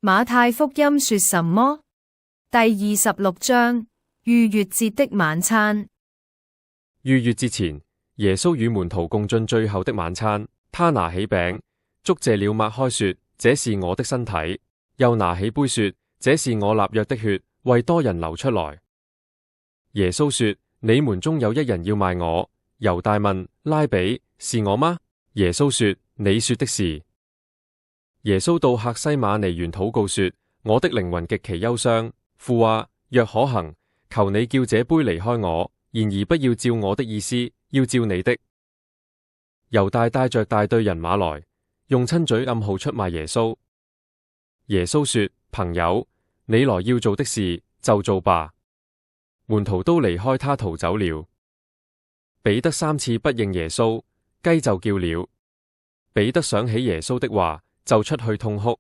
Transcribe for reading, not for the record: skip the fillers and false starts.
馬太福音說什麼？第26章，逾越節的晚餐。逾越節前，耶穌與門徒共進最後的晚餐。他拿起餅，祝謝了擘開說：這是我的身體。又拿起杯說：這是我立約的血，為多人流出來。耶穌說：你們中有一人要賣我。猶大問：拉比，是我嗎？耶穌說：你說的是。耶穌到客西馬尼園禱告說：我的靈魂極其憂傷，父啊，若可行，求你叫這杯離開我，然而不要照我的意思，要照你的。猶大帶着大隊人馬來，用親嘴暗號出賣耶穌。耶穌說：朋友，你來要做的事就做吧。門徒都離開他逃走了。彼得3次不認耶穌，雞就叫了。彼得想起耶穌的話，就出去痛哭。